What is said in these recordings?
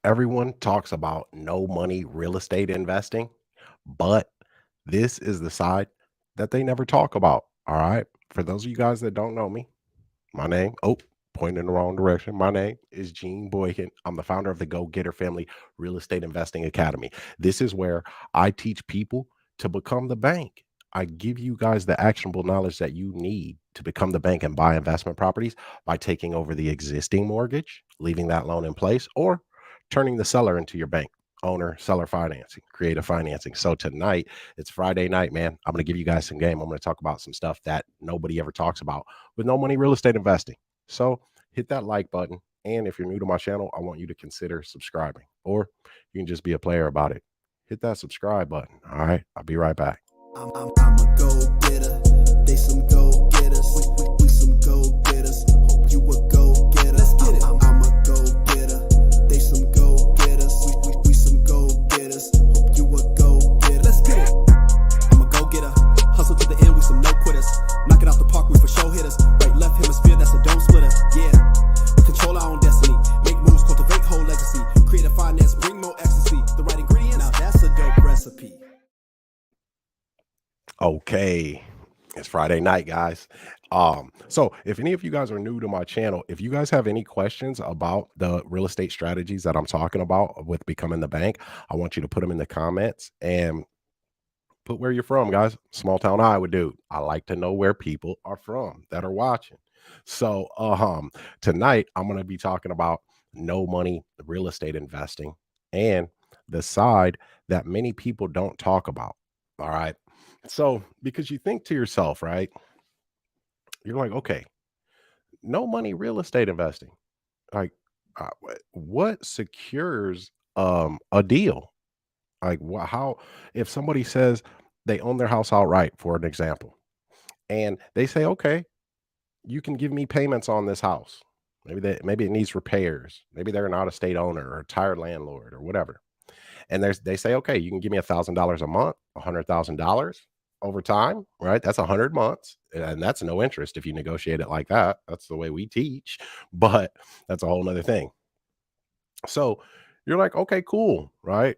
Everyone talks about no money real estate investing, but this is the side that they never talk about. All right. For those of you guys that don't know me, my name, pointing in the wrong direction. My name is Gene Boykin. I'm the founder of the GoGetter Family Real Estate Investing Academy. This is where I teach people to become the bank. I give you guys the actionable knowledge that you need to become the bank and buy investment properties by taking over the existing mortgage, leaving that loan in place, or turning the seller into your bank. Owner, seller financing, creative financing. So tonight, it's Friday night, man. I'm going to give you guys some game. I'm going to talk about some stuff that nobody ever talks about with no money real estate investing. So hit that like button. And if you're new to my channel, I want you to consider subscribing, or you can just be a player about it. Hit that subscribe button. All right. I'll be right back. I'm a go-getter. They some go-getters. We some go-getters. Hope you a go-getter. Let's get it. I'm a go-getter. They some go-getters. We some go-getters. Hope you a go-getter. Let's get it. I'm a go-getter. Hustle to the end, we some no-quitters. Knock it out the park, we for show hitters. Right, left hemisphere, that's a dome splitter. Yeah. We control our own destiny. Make moves, cultivate whole legacy. Creative finance, bring more ecstasy. The right ingredients, now that's a dope recipe. Okay. It's Friday night, guys. So if any of you guys are new to my channel, if you guys have any questions about the real estate strategies that I'm talking about with becoming the bank, I want you to put them in the comments and put where you're from, guys. Small town Iowa, dude. I like to know where people are from that are watching. So tonight I'm going to be talking about no money real estate investing and the side that many people don't talk about. All right. So because you think to yourself, right? You're like, okay, no money real estate investing. Like, what secures a deal? Like, how if somebody says they own their house outright, for an example, and they say, okay, you can give me payments on this house. Maybe it needs repairs. Maybe they're an out of state owner or a tired landlord or whatever. And they say, okay, you can give me $1,000 a month, $100,000 over time, right? That's 100 months, and that's no interest if you negotiate it like that. That's the way we teach, but that's a whole nother thing. So you're like, okay, cool, right?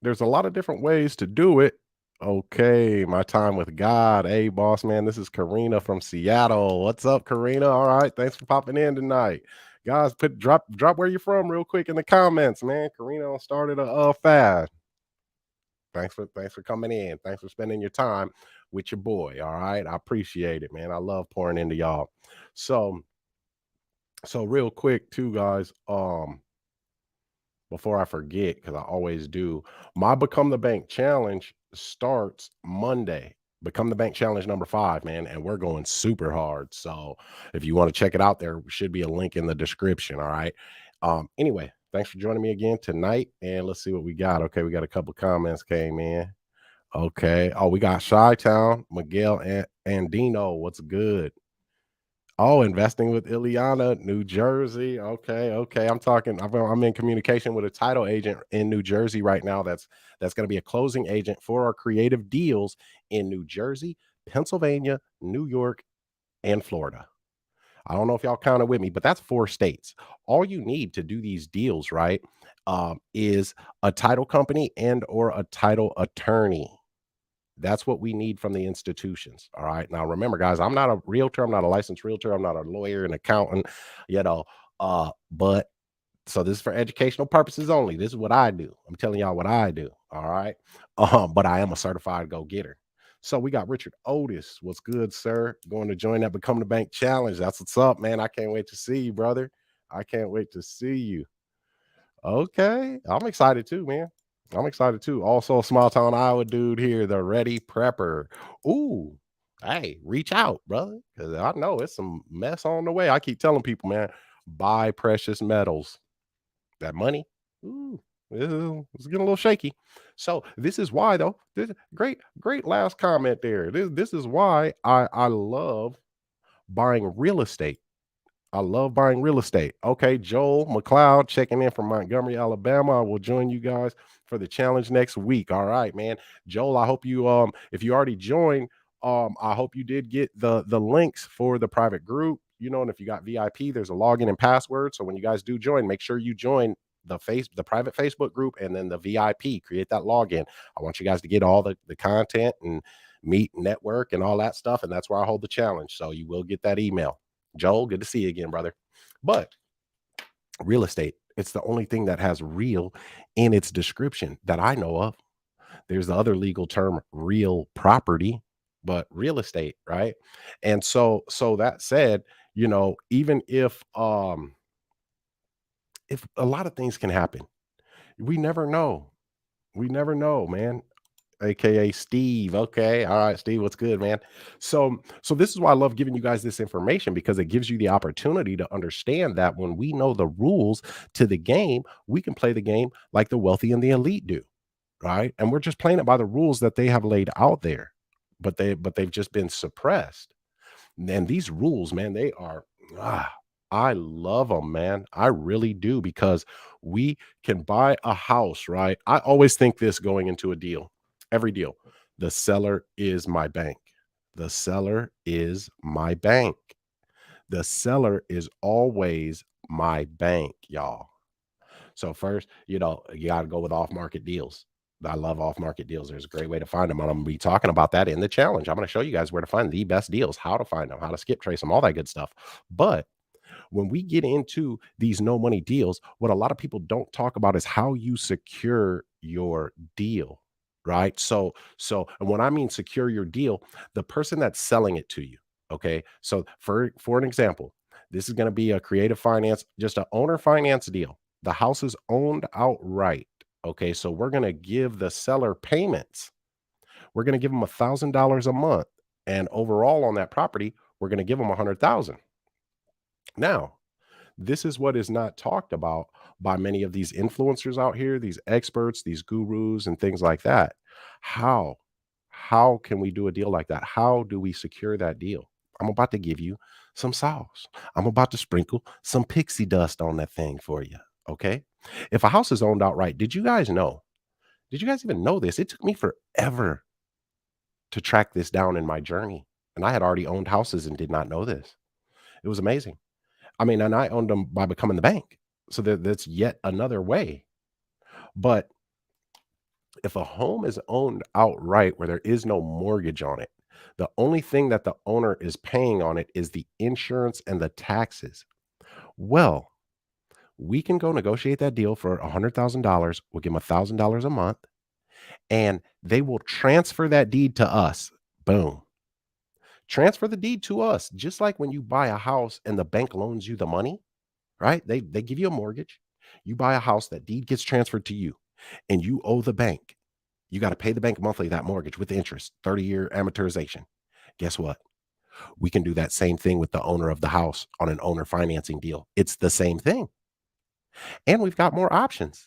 There's a lot of different ways to do it. Okay, my time with God. Hey, boss man, this is Karina from Seattle. What's up, Karina? All right, thanks for popping in tonight. Guys, drop where you're from real quick in the comments, man. Karina started a fast. Thanks for coming in. Thanks for spending your time with your boy. All right, I appreciate it, man. I love pouring into y'all. So real quick, too, guys. Before I forget, because I always do, my Become the Bank challenge starts Monday. Become the Bank challenge number 5, man, and we're going super hard. So if you want to check it out, there should be a link in the description. All right. Anyway, thanks for joining me again tonight, and let's see what we got. Okay, we got a couple comments came in. Okay. Oh, we got Chi Town, Miguel and Dino. What's good? Oh, investing with Ileana, New Jersey. Okay, okay. I'm in communication with a title agent in New Jersey right now. That's going to be a closing agent for our creative deals in New Jersey, Pennsylvania, New York, and Florida. I don't know if y'all counted with me, but that's 4 states. All you need to do these deals, right, is a title company and or a title attorney. That's what we need from the institutions. All right. Now, remember, guys, I'm not a realtor. I'm not a licensed realtor. I'm not a lawyer, an accountant, you know. But so this is for educational purposes only. This is what I do. I'm telling y'all what I do. All right. But I am a certified go-getter. So we got Richard Otis. What's good, sir? Going to join that Become the Bank challenge. That's what's up, man. I can't wait to see you, brother. I can't wait to see you. Okay. I'm excited too, man. I'm excited too. Also, small town Iowa dude here, the ready prepper. Ooh, hey, reach out, brother, because I know it's some mess on the way. I keep telling people, man, buy precious metals. That money, ooh, it's getting a little shaky. So this is why, though. This great last comment there. This is why I love buying real estate. I love buying real estate. Okay, Joel McLeod checking in from Montgomery, Alabama. I will join you guys for the challenge next week. All right, man. Joel, I hope you if you already joined, I hope you did get the links for the private group. You know, and if you got VIP, there's a login and password. So when you guys do join, make sure you join the private Facebook group, and then the VIP. Create that login. I want you guys to get all the content and meet, network, and all that stuff. And that's where I hold the challenge. So you will get that email. Joel, good to see you again, brother. But real estate, it's the only thing that has real in its description that I know of. There's the other legal term, real property, but real estate, right? And so that said, even if a lot of things can happen, we never know. We never know, man. AKA Steve. Okay. All right, Steve, what's good, man? So this is why I love giving you guys this information, because it gives you the opportunity to understand that when we know the rules to the game, we can play the game like the wealthy and the elite do, right? And we're just playing it by the rules that they have laid out there, but they've just been suppressed. And these rules, man, they are ah, I love them, man. I really do, because we can buy a house, right? I always think this going into a deal, every deal. The seller is my bank. The seller is my bank. The seller is always my bank, y'all. So first, you got to go with off-market deals. I love off-market deals. There's a great way to find them. And I'm going to be talking about that in the challenge. I'm going to show you guys where to find the best deals, how to find them, how to skip trace them, all that good stuff. But when we get into these no money deals, what a lot of people don't talk about is how you secure your deal, right? And when I mean secure your deal, the person that's selling it to you, okay? So for an example, this is going to be a creative finance, just an owner finance deal. The house is owned outright. Okay, so we're going to give the seller payments. We're going to give them $1,000 a month, and overall on that property, we're going to give them 100,000. Now, this is what is not talked about by many of these influencers out here, these experts, these gurus, and things like that. How? How can we do a deal like that? How do we secure that deal? I'm about to give you some sauce. I'm about to sprinkle some pixie dust on that thing for you. Okay. If a house is owned outright, did you guys know? Did you guys even know this? It took me forever to track this down in my journey. And I had already owned houses and did not know this. It was amazing. I mean, and I owned them by becoming the bank. So that's yet another way. But if a home is owned outright where there is no mortgage on it, the only thing that the owner is paying on it is the insurance and the taxes. Well, we can go negotiate that deal for $100,000. We'll give them $1,000 a month, and they will transfer that deed to us. Boom. Transfer the deed to us, just like when you buy a house and the bank loans you the money, right? They give you a mortgage. You buy a house, that deed gets transferred to you, and you owe the bank. You got to pay the bank monthly that mortgage with interest, 30-year amortization. Guess what? We can do that same thing with the owner of the house on an owner financing deal. It's the same thing. And we've got more options,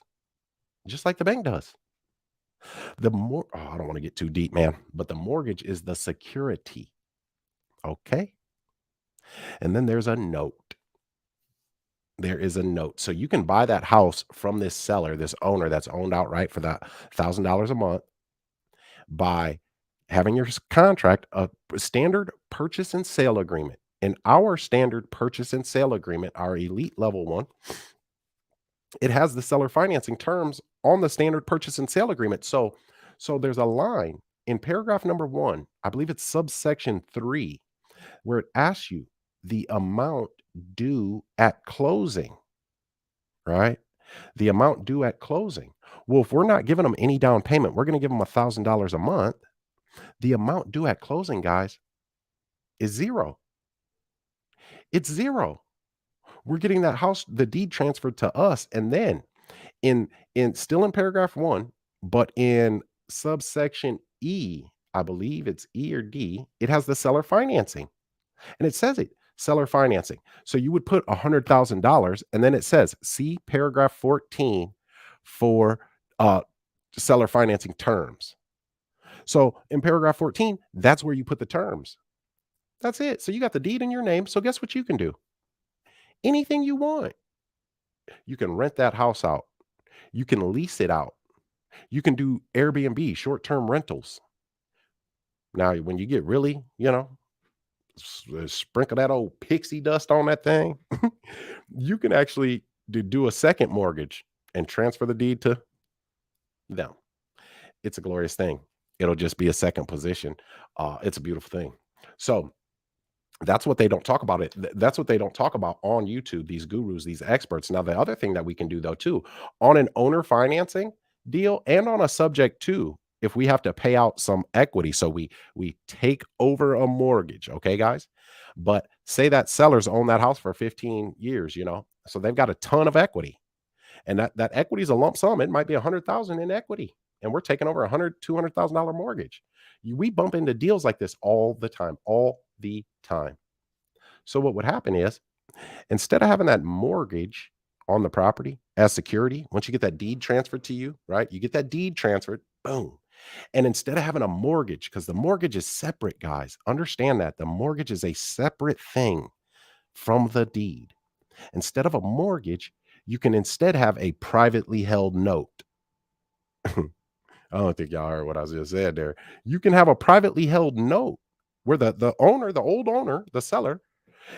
just like the bank does. I don't want to get too deep, man, but the mortgage is the security. Okay. And then there's a note. There is a note. So you can buy that house from this seller, this owner that's owned outright for that $1,000 a month by having your contract, a standard purchase and sale agreement. In our standard purchase and sale agreement, our elite level one, it has the seller financing terms on the standard purchase and sale agreement. So there's a line in paragraph number 1, I believe it's subsection 3, where it asks you the amount due at closing, right? The amount due at closing. Well, if we're not giving them any down payment, we're going to give them $1,000 a month. The amount due at closing, guys, is zero. It's zero. We're getting that house, the deed transferred to us, and then in still in paragraph 1, but in subsection E, I believe it's E or D, it has the seller financing. And it says it, seller financing. So you would put $100,000, and then it says, see paragraph 14 for seller financing terms. So in paragraph 14, that's where you put the terms. That's it. So you got the deed in your name. So guess what you can do? Anything you want. You can rent that house out. You can lease it out. You can do Airbnb, short-term rentals. Now, when you get really, sprinkle that old pixie dust on that thing, you can actually do a second mortgage. and transfer the deed to them. It's a glorious thing. It'll just be a second position. It's a beautiful thing. So that's what they don't talk about that's what they don't talk about on YouTube, these gurus, these experts. Now, the other thing that we can do though too, on an owner financing deal and on a subject too, if we have to pay out some equity, so we take over a mortgage, okay, guys? But say that sellers own that house for 15 years, so they've got a ton of equity, and that equity is a lump sum. It might be 100,000 in equity, and we're taking over $200,000 mortgage. We bump into deals like this all the time. So what would happen is, instead of having that mortgage on the property as security, once you get that deed transferred to you, right? You get that deed transferred, boom. And instead of having a mortgage, because the mortgage is separate, guys, understand that the mortgage is a separate thing from the deed. Instead of a mortgage, you can instead have a privately held note. I don't think y'all heard what I just said there. You can have a privately held note where the owner, the old owner, the seller,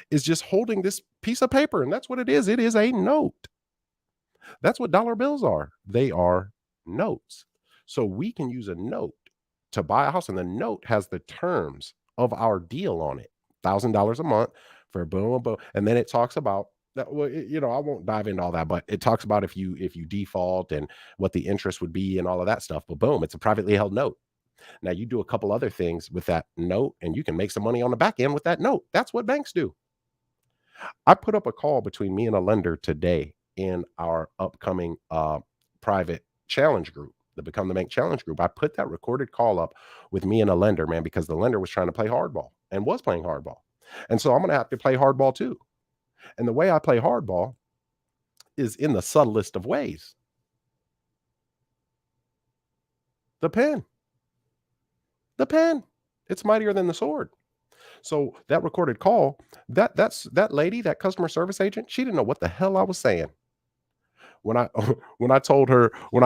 is just holding this piece of paper. And that's what it is. It is a note. That's what dollar bills are. They are notes. So we can use a note to buy a house, and the note has the terms of our deal on it. $1,000 a month for boom, boom, boom. And then it talks about that. Well, I won't dive into all that, but it talks about if you default and what the interest would be and all of that stuff. But boom, it's a privately held note. Now you do a couple other things with that note, and you can make some money on the back end with that note. That's what banks do. I put up a call between me and a lender today in our upcoming private challenge group, the Become the Bank Challenge group. I put that recorded call up with me and a lender, man, because the lender was trying to play hardball and was playing hardball. And so I'm going to have to play hardball too. And the way I play hardball is in the subtlest of ways. The pen. The pen. It's mightier than the sword. So that recorded call, that lady, that customer service agent, she didn't know what the hell I was saying. When I when I told her, I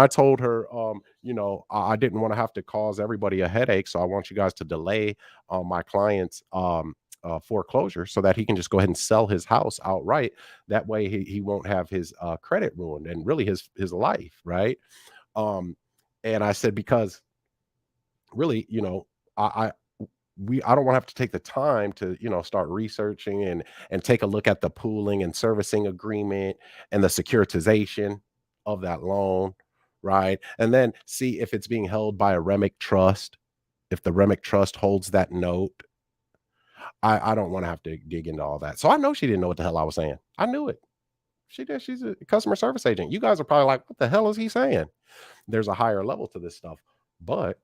didn't want to have to cause everybody a headache, so I want you guys to delay my client's foreclosure so that he can just go ahead and sell his house outright. That way he won't have his credit ruined and really his life, right? And I said, because really, I I don't want to have to take the time to, start researching and take a look at the pooling and servicing agreement and the securitization of that loan, right? And then see if it's being held by a REMIC trust. If the REMIC trust holds that note, I don't want to have to dig into all that. So I know she didn't know what the hell I was saying. I knew it. She did. She's a customer service agent. You guys are probably like, what the hell is he saying? There's a higher level to this stuff, but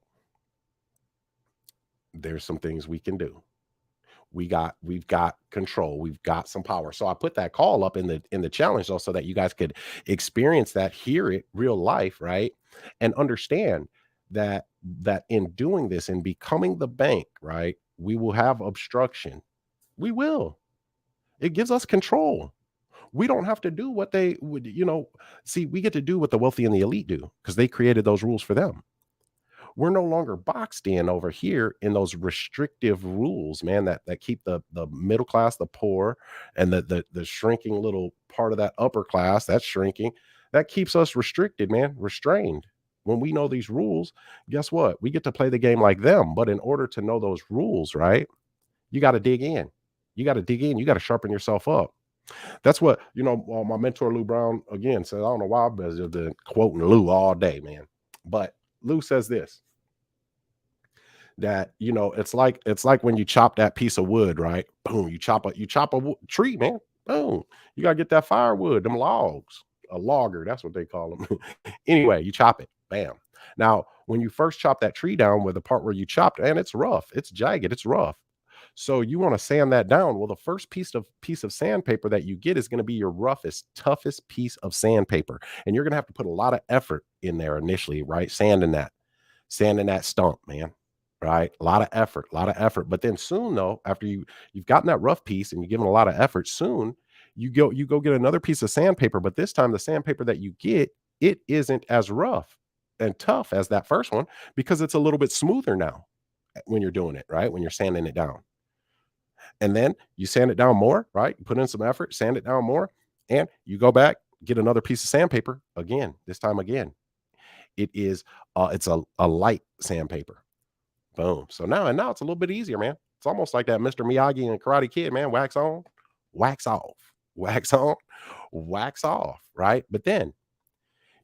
there's some things we can do. We've got control. We've got some power. So I put that call up in the challenge though, so that you guys could experience that, hear it real life, right? And understand that in doing this and becoming the bank, right, we will have obstruction. We will. It gives us control. We don't have to do what they would, see, we get to do what the wealthy and the elite do because they created those rules for them. We're no longer boxed in over here in those restrictive rules, man, that keep the middle class, the poor, and the shrinking little part of that upper class that's shrinking. That keeps us restricted, man, restrained. When we know these rules, guess what? We get to play the game like them. But in order to know those rules, right, you got to dig in. You got to dig in. You got to sharpen yourself up. That's what, my mentor Lou Brown again said. I don't know why I've been quoting Lou all day, man. But Lou says this, that it's like when you chop that piece of wood, right? Boom, you chop a tree, man. Boom, you gotta get that firewood, them logs, a logger, that's what they call them. Anyway, you chop it, bam. Now when you first chop that tree down, with the part where you chopped, and it's rough, it's jagged, it's rough, so you want to sand that down. Well, the first piece of sandpaper that you get is going to be your roughest, toughest piece of sandpaper, and you're going to have to put a lot of effort in there initially, right? Sanding that stump, man. Right? A lot of effort. But then soon though, after you've gotten that rough piece and you've given a lot of effort, soon you go get another piece of sandpaper. But this time the sandpaper that you get, it isn't as rough and tough as that first one, because it's a little bit smoother now when you're doing it, right? When you're sanding it down. And then you sand it down more, right? You put in some effort, sand it down more, and you go back get another piece of sandpaper again. This time again, it's a light sandpaper. Boom. So now it's a little bit easier, man. It's almost like that Mr. Miyagi and Karate Kid, man. Wax on, wax off, wax on, wax off, right? But then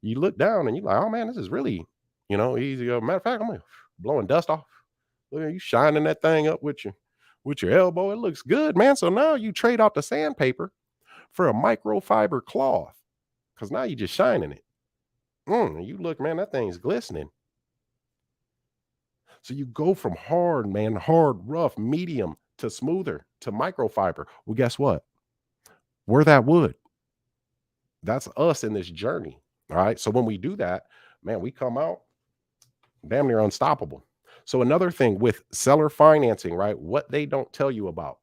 you look down and you're like, oh man, this is really, easy. Matter of fact, I'm blowing dust off. Look at you shining that thing up with your elbow. It looks good, man. So now you trade out the sandpaper for a microfiber cloth because now you're just shining it. You look, man, that thing's glistening. So you go from hard, man, hard, rough, medium to smoother to microfiber. Well, guess what? We're that wood. That's us in this journey. All right. So when we do that, man, we come out damn near unstoppable. So another thing with seller financing, right? What they don't tell you about.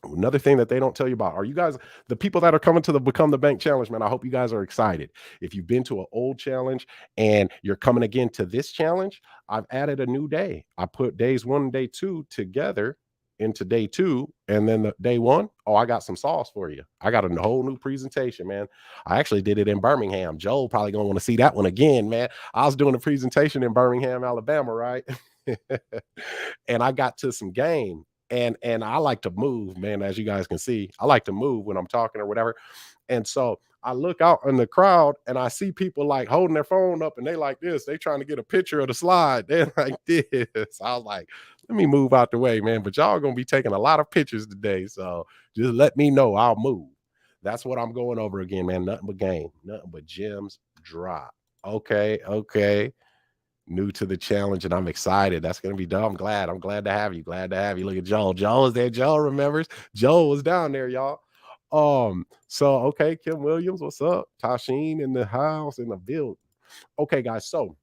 Another thing that they don't tell you about, are you guys, the people that are coming to the Become the Bank Challenge, man, I hope you guys are excited. If you've been to an old challenge and you're coming again to this challenge, I've added a new day. I put days 1 and day 2 together into day 2, and then the day 1, oh, I got some sauce for you. I got a whole new presentation, man. I actually did it in Birmingham. Joel probably gonna want to see that one again, man. I was doing a presentation in Birmingham, Alabama, right? And I got to some game. And I like to move, man. As you guys can see, I like to move when I'm talking or whatever. And so I look out in the crowd and I see people like holding their phone up and they like this. They trying to get a picture of the slide. They're like this. I was like, let me move out the way, man. But y'all gonna be taking a lot of pictures today. So just let me know. I'll move. That's what I'm going over again, man. Nothing but game, nothing but gems drop. Okay. New to the challenge, and I'm excited. That's gonna be done. I'm glad to have you. Glad to have you. Look at Joel. Joel is there. Joel remembers. Joel was down there, y'all. So okay, Kim Williams, what's up? Tasheen in the house, in the build. Okay, guys. So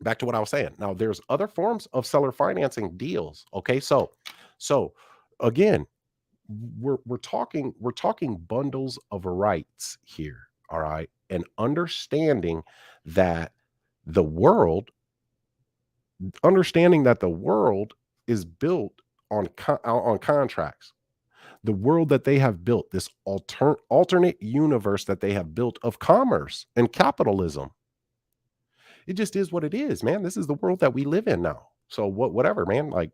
back to what I was saying. Now there's other forms of seller financing deals. Okay, so again, we're talking bundles of rights here. All right, and understanding that the world is built on contracts. The world that they have built, this alternate universe that they have built of commerce and capitalism, it just is what it is, man. This is the world that we live in now. So whatever, man. Like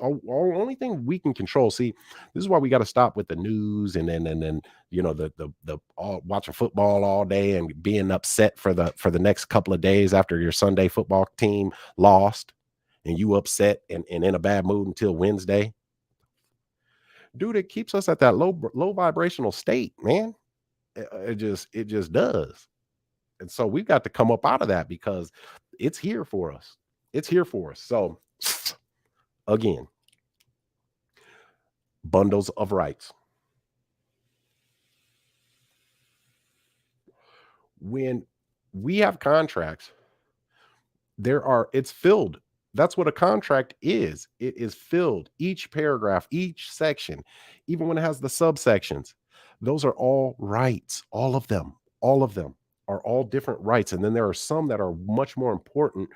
only thing we can control. See, this is why we got to stop with the news and then the all watching football all day and being upset for the next couple of days after your Sunday football team lost and you upset and in a bad mood until Wednesday. Dude, it keeps us at that low vibrational state, man. It just does. And so we've got to come up out of that because it's here for us. It's here for us. So again, bundles of rights. When we have contracts, it's filled. That's what a contract is. It is filled. Each paragraph, each section, even when it has the subsections, those are all rights. All of them are all different rights. And then there are some that are much more important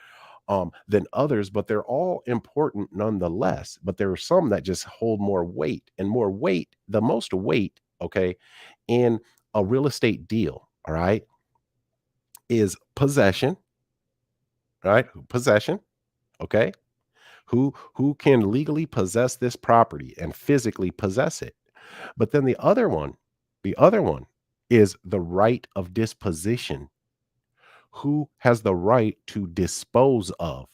than others, but they're all important nonetheless. But there are some that just hold more weight, and more weight, the most weight, okay, in a real estate deal, all right, is possession, right? Possession, okay? Who can legally possess this property and physically possess it. But then the other one is the right of disposition. Who has the right to dispose of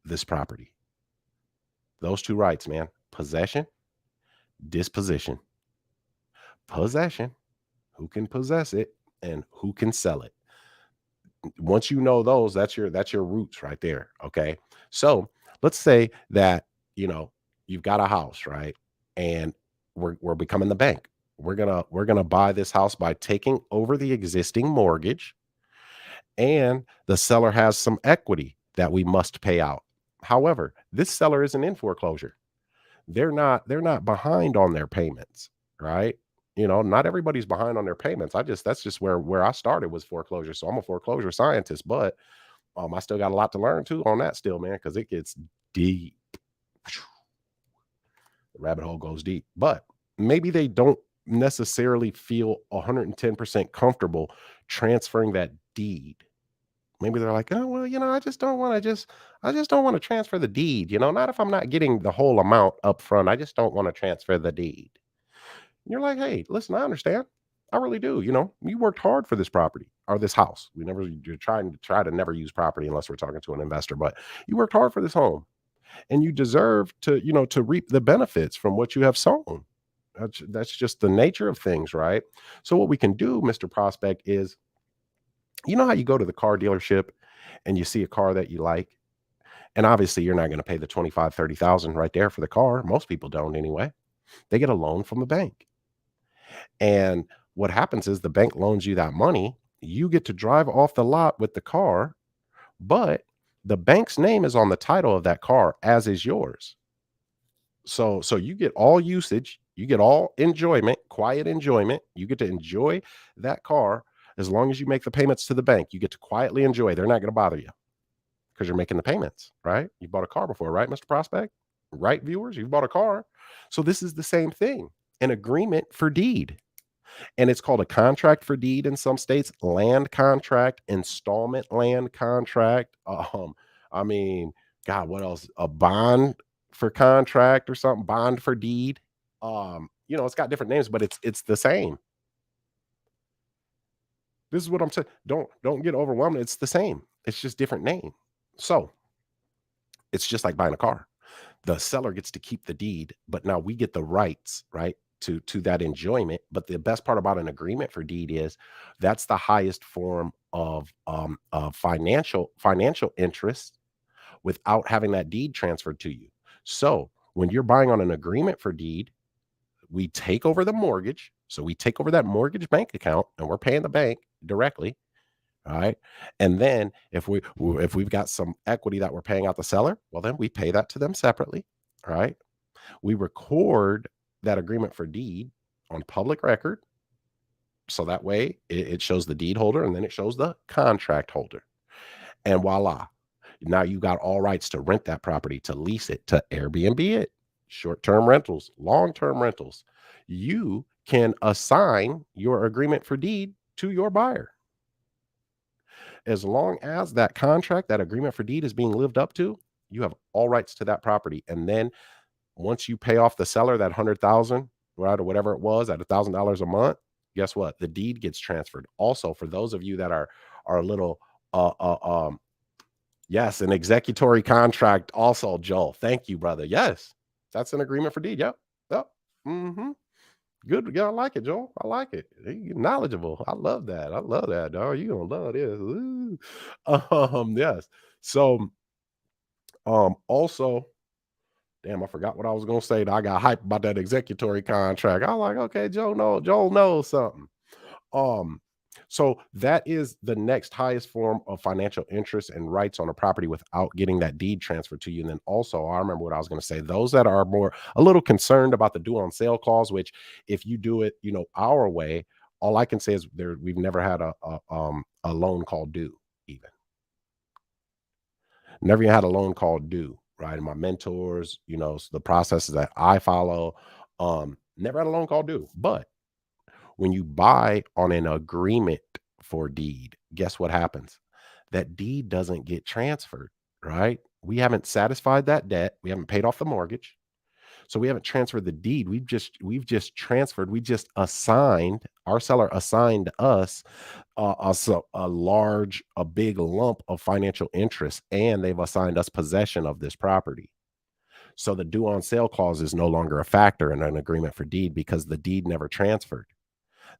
this property? Those two rights, man. Possession, disposition. Possession, who can possess it and who can sell it. Once you know those, that's your roots right there. Okay. So let's say that you've got a house, right? And we're becoming the bank. We're gonna buy this house by taking over the existing mortgage, and the seller has some equity that we must pay out. However, this seller isn't in foreclosure. They're not behind on their payments, right? Not everybody's behind on their payments. That's just where I started, was foreclosure. So I'm a foreclosure scientist, but I still got a lot to learn too on that still, man, because it gets deep. The rabbit hole goes deep. But maybe they don't necessarily feel 110% comfortable transferring that deed. Maybe they're like, "Oh, well, I just don't want to transfer the deed, not if I'm not getting the whole amount up front. I just don't want to transfer the deed." And you're like, "Hey, listen, I understand. I really do. You worked hard for this property or this house. You're try to never use property unless we're talking to an investor, but you worked hard for this home and you deserve to reap the benefits from what you have sown. That's just the nature of things, right? So what we can do, Mr. Prospect, is how you go to the car dealership and you see a car that you like, and obviously you're not going to pay the 25, 30,000 right there for the car. Most people don't anyway. They get a loan from the bank. And what happens is the bank loans you that money. You get to drive off the lot with the car, but the bank's name is on the title of that car, as is yours. So you get all usage, you get all enjoyment, quiet enjoyment. You get to enjoy that car as long as you make the payments to the bank. You get to quietly enjoy. They're not going to bother you because you're making the payments, right? You bought a car before, right, Mr. Prospect? Right, viewers? You've bought a car. So this is the same thing, an agreement for deed. And it's called a contract for deed in some states, land contract, installment land contract. I mean, God, what else? A bond for contract or something, bond for deed. It's got different names, but it's the same. This is what I'm saying. Don't get overwhelmed. It's the same. It's just different name. So it's just like buying a car. The seller gets to keep the deed, but now we get the rights, right? To that enjoyment. But the best part about an agreement for deed is that's the highest form of financial interest without having that deed transferred to you. So when you're buying on an agreement for deed, we take over the mortgage. So we take over that mortgage bank account and we're paying the bank directly. All right. And then if we've got some equity that we're paying out the seller, well, then we pay that to them separately. All right. We record that agreement for deed on public record. So that way it shows the deed holder and then it shows the contract holder. And voila. Now you got all rights to rent that property, to lease it, to Airbnb it, short-term rentals, long-term rentals. You can assign your agreement for deed to your buyer. As long as that contract, that agreement for deed is being lived up to, you have all rights to that property. And then once you pay off the seller that 100,000, right, or whatever it was at $1,000 a month, guess what? The deed gets transferred. Also, for those of you that are a little yes, an executory contract also, Joel. Thank you, brother. Yes, that's an agreement for deed. Yep. Yep. Mm-hmm. Good. Yeah, I like it, Joel. I like it. You're knowledgeable. I love that. I love that, dog. You're gonna love this. Ooh. Yes. So also, damn, I forgot what I was gonna say. I got hyped about that executory contract. I was like, okay, Joel knows something. Um, so that is the next highest form of financial interest and rights on a property without getting that deed transferred to you. And then also, I remember what I was going to say. Those that are a little concerned about the due on sale clause, which if you do it, our way, all I can say is we've never had a loan called due. Even never even had a loan called due. Right, and my mentors, the processes that I follow, never had a loan called due, but when you buy on an agreement for deed, guess what happens? That deed doesn't get transferred, right? We haven't satisfied that debt. We haven't paid off the mortgage. So we haven't transferred the deed. We've just transferred. We just assigned, our seller assigned us a big lump of financial interest, and they've assigned us possession of this property. So the due on sale clause is no longer a factor in an agreement for deed because the deed never transferred.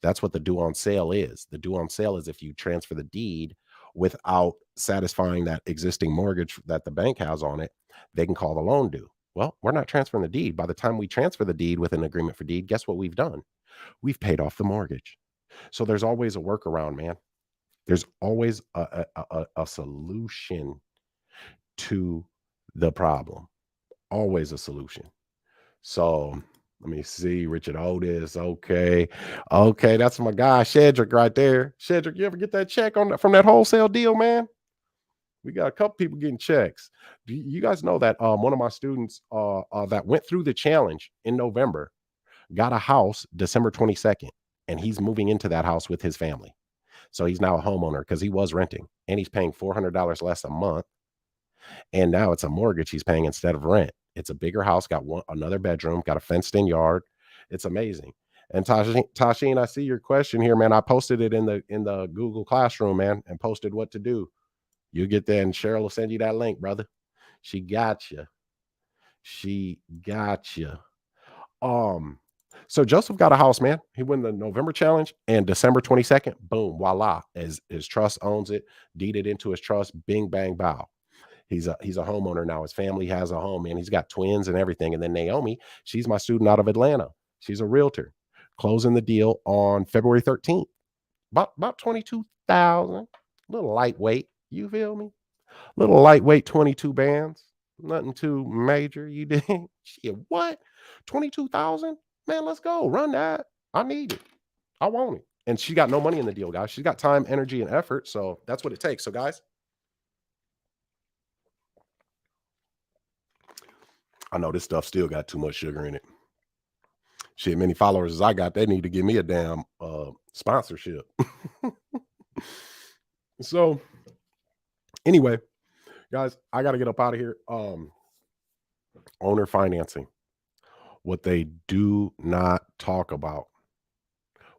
That's what the due on sale is. The due on sale is if you transfer the deed without satisfying that existing mortgage that the bank has on it, they can call the loan due. Well, we're not transferring the deed. By the time we transfer the deed with an agreement for deed, guess what we've done? We've paid off the mortgage. So there's always a workaround, man. There's always a solution to the problem. Always a solution. So let me see. Richard Otis. Okay. Okay. That's my guy, Shedrick, right there. Shedrick, you ever get that check from that wholesale deal, man? We got a couple people getting checks. You guys know that one of my students that went through the challenge in November got a house December 22nd, and he's moving into that house with his family. So he's now a homeowner because he was renting, and he's paying $400 less a month. And now it's a mortgage he's paying instead of rent. It's a bigger house, got another bedroom, got a fenced in yard. It's amazing. And Tashin, I see your question here, man. I posted it in the Google Classroom, man, and posted what to do. You get there, and Cheryl will send you that link, brother. She got you. She got you. So Joseph got a house, man. He won the November challenge, and December 22nd, boom, voila. As his trust owns it, deeded into his trust, bing, bang, bow. He's a homeowner now. His family has a home, and he's got twins and everything. And then Naomi, she's my student out of Atlanta. She's a realtor, closing the deal on February 13th. About 22,000. A little lightweight. You feel me? Little lightweight 22 bands. Nothing too major. You did. Shit, what? 22,000? Man, let's go. Run that. I need it. I want it. And she got no money in the deal, guys. She's got time, energy, and effort. So that's what it takes. So, guys, I know this stuff still got too much sugar in it. Shit, many followers as I got, they need to give me a damn sponsorship. So, anyway, guys, I got to get up out of here. Owner financing. What they do not talk about.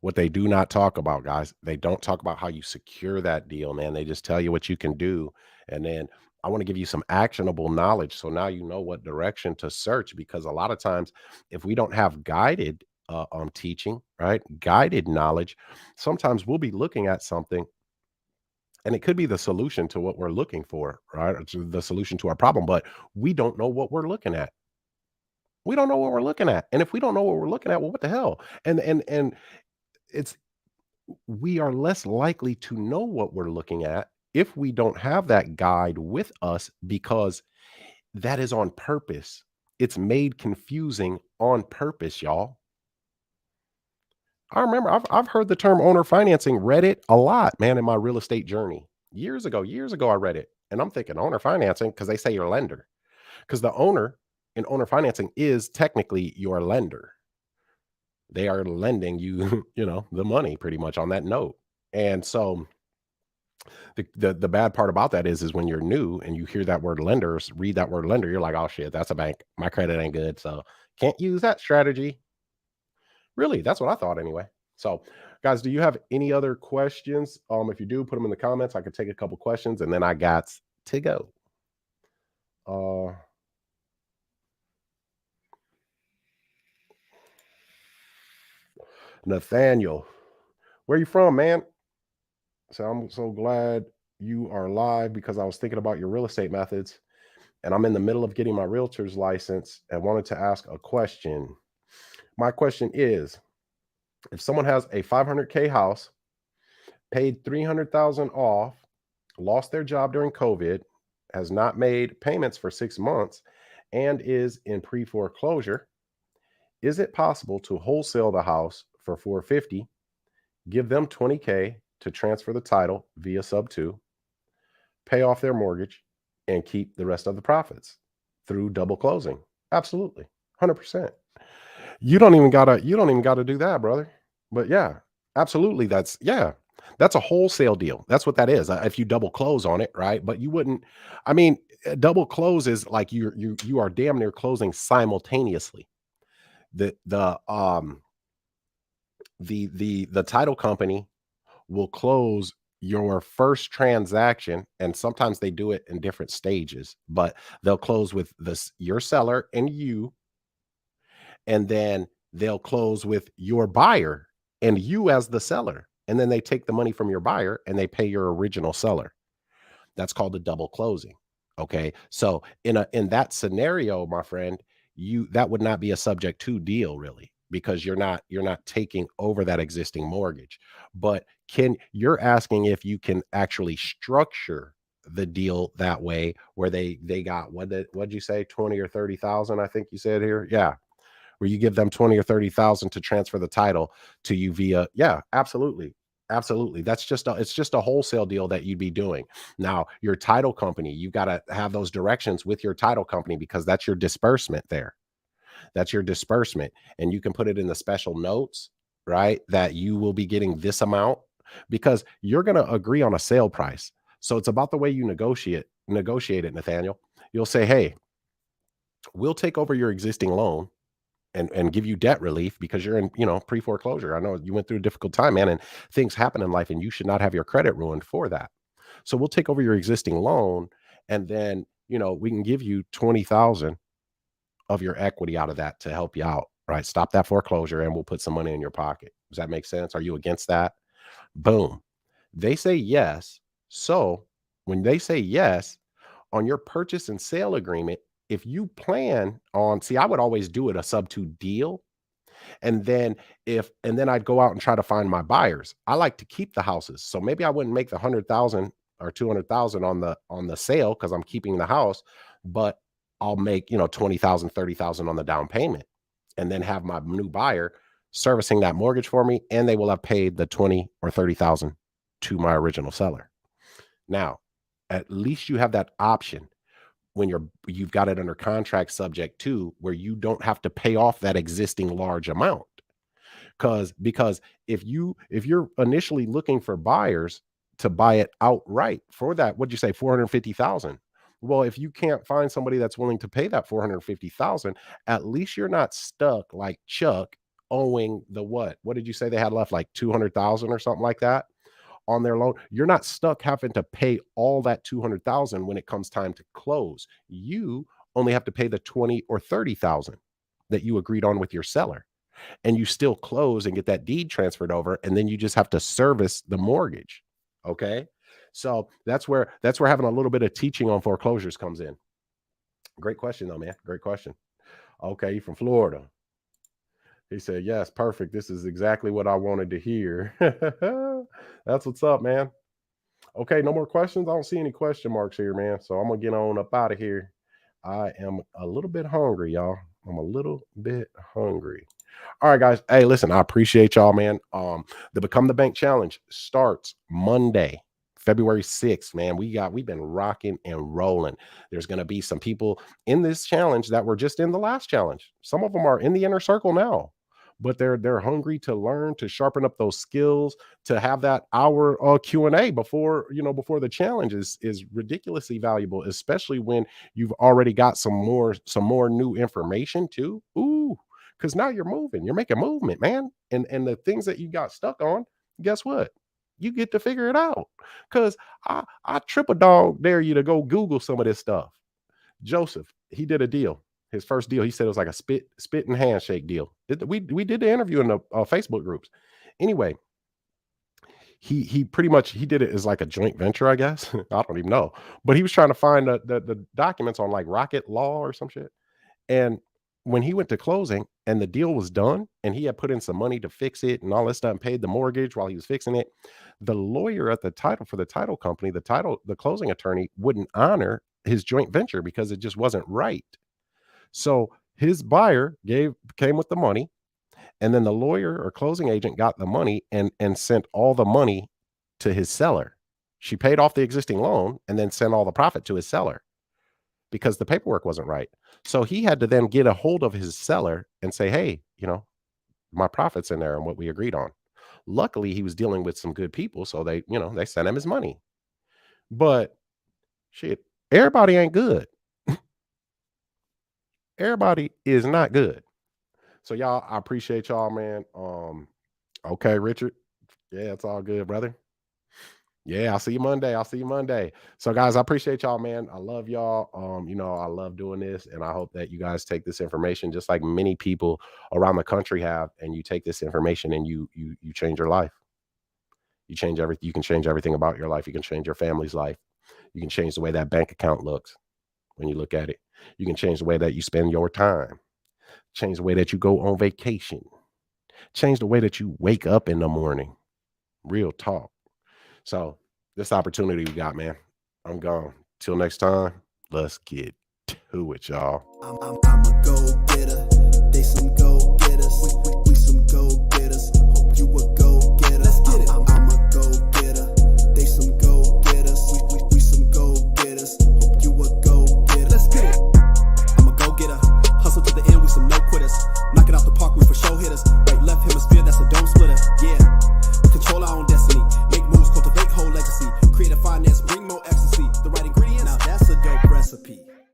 What they do not talk about, guys, they don't talk about how you secure that deal, man. They just tell you what you can do. And then I want to give you some actionable knowledge. So now you know what direction to search, because a lot of times if we don't have guided teaching, right? Guided knowledge, sometimes we'll be looking at something and it could be the solution to what we're looking for, right? Or to the solution to our problem, but we don't know what we're looking at. We don't know what we're looking at. And if we don't know what we're looking at, well, what the hell? And it's we are less likely to know what we're looking at if we don't have that guide with us, because that is on purpose. It's made confusing on purpose, y'all. I remember I've heard the term owner financing, read it a lot, man, in my real estate journey. Years ago, I read it. And I'm thinking owner financing because they say your lender. Because the owner in owner financing is technically your lender. They are lending you, the money pretty much on that note. And so the bad part about that is when you're new and you hear that word lender, read that word lender, you're like, oh shit, that's a bank. My credit ain't good. So can't use that strategy. Really, that's what I thought anyway. So guys, do you have any other questions? If you do, put them in the comments. I could take a couple questions and then I got to go. Nathaniel, where you from, man? So I'm so glad you are live, because I was thinking about your real estate methods and I'm in the middle of getting my realtor's license and wanted to ask a question. My question is, if someone has a 500K house, paid 300,000 off, lost their job during COVID, has not made payments for 6 months, and is in pre-foreclosure, is it possible to wholesale the house for 450, give them 20K to transfer the title via sub 2, pay off their mortgage, and keep the rest of the profits through double closing? Absolutely. 100%. You don't even gotta do that, brother. But yeah, absolutely. That's a wholesale deal. That's what that is. If you double close on it, right? But you wouldn't, I mean, double close is like you are damn near closing simultaneously. The title company will close your first transaction, and sometimes they do it in different stages, but they'll close with your seller and you, and then they'll close with your buyer and you as the seller, and then they take the money from your buyer and they pay your original seller. That's called a double closing. Okay, so in that scenario, my friend, that would not be a subject to deal, really, because you're not taking over that existing mortgage. But you're asking if you can actually structure the deal that way, where they got what'd you say, 20 or 30,000? I think you said here, yeah, where you give them 20 or 30,000 to transfer the title to you via, yeah, absolutely. Absolutely. It's just a wholesale deal that you'd be doing. Now, your title company, you've got to have those directions with your title company, because that's your disbursement there. That's your disbursement. And you can put it in the special notes, right? That you will be getting this amount because you're going to agree on a sale price. So it's about the way you negotiate it, Nathaniel. You'll say, hey, we'll take over your existing loan and give you debt relief because you're in, pre-foreclosure. I know you went through a difficult time, man, and things happen in life and you should not have your credit ruined for that. So we'll take over your existing loan and then, we can give you 20,000 of your equity out of that to help you out, right? Stop that foreclosure and we'll put some money in your pocket. Does that make sense? Are you against that? Boom. They say yes. So when they say yes on your purchase and sale agreement, if you plan on, see, I would always do it a sub-to deal. And then I'd go out and try to find my buyers. I like to keep the houses. So maybe I wouldn't make the 100,000 or 200,000 on the sale because I'm keeping the house, but I'll make, 20,000, 30,000 on the down payment and then have my new buyer servicing that mortgage for me. And they will have paid the 20 or 30,000 to my original seller. Now, at least you have that option when you've got it under contract subject to where you don't have to pay off that existing large amount. Because if you're initially looking for buyers to buy it outright for that, what'd you say, 450,000? Well, if you can't find somebody that's willing to pay that 450,000, at least you're not stuck like Chuck owing the what did you say they had left, like 200,000 or something like that on their loan. You're not stuck having to pay all that 200,000 when it comes time to close. You only have to pay the 20 or 30,000 that you agreed on with your seller, and you still close and get that deed transferred over, and then you just have to service the mortgage. Okay, so that's where having a little bit of teaching on foreclosures comes in. Great question though, man. Great question. Okay, you from Florida. He said, yes, perfect. This is exactly what I wanted to hear. That's what's up, man. Okay, no more questions. I don't see any question marks here, man. So I'm going to get on up out of here. I am a little bit hungry, y'all. I'm a little bit hungry. All right, guys. Hey, listen, I appreciate y'all, man. The Become the Bank Challenge starts Monday, February 6th, man. We've been rocking and rolling. There's going to be some people in this challenge that were just in the last challenge. Some of them are in the inner circle now, but they're hungry to learn, to sharpen up those skills, to have that hour Q&A before the challenge is ridiculously valuable, especially when you've already got some more new information too. Ooh, because now you're making movement, man. And the things that you got stuck on, guess what? You get to figure it out. Because I triple dog dare you to go Google some of this stuff. Joseph, he did a deal. His first deal, he said it was like a spit and handshake deal. We did the interview in the Facebook groups. Anyway, he pretty much, he did it as like a joint venture, I guess. I don't even know. But he was trying to find the documents on like Rocket Law or some shit. And when he went to closing and the deal was done and he had put in some money to fix it and all this stuff and paid the mortgage while he was fixing it, the lawyer at the title company, the closing attorney wouldn't honor his joint venture because it just wasn't right. So his buyer came with the money, and then the lawyer or closing agent got the money and sent all the money to his seller. She paid off the existing loan and then sent all the profit to his seller because the paperwork wasn't right. So he had to then get a hold of his seller and say, hey, my profit's in there and what we agreed on. Luckily, he was dealing with some good people, so they sent him his money. But shit, everybody ain't good. Everybody is not good. So y'all, I appreciate y'all, man. Okay, Richard. Yeah, it's all good, brother. Yeah, I'll see you Monday. So guys, I appreciate y'all, man. I love y'all. I love doing this, and I hope that you guys take this information just like many people around the country have, and you take this information and you change your life. You change everything. You can change everything about your life. You can change your family's life. You can change the way that bank account looks when you look at it. You can change the way that you spend your time. Change the way that you go on vacation. Change the way that you wake up in the morning. Real talk. So this opportunity we got, man. I'm gone. Till next time, let's get to it, y'all. I'm a go-getter. They some go-getters. We some go-getters. Hope you a go-getter. Let's get it. I'm a go-getter. They some go-getters. We some go-getters. Hope you a go-getter. Let's get it. I'm a go-getter. Hustle to the end. We some no-quitters. recipe.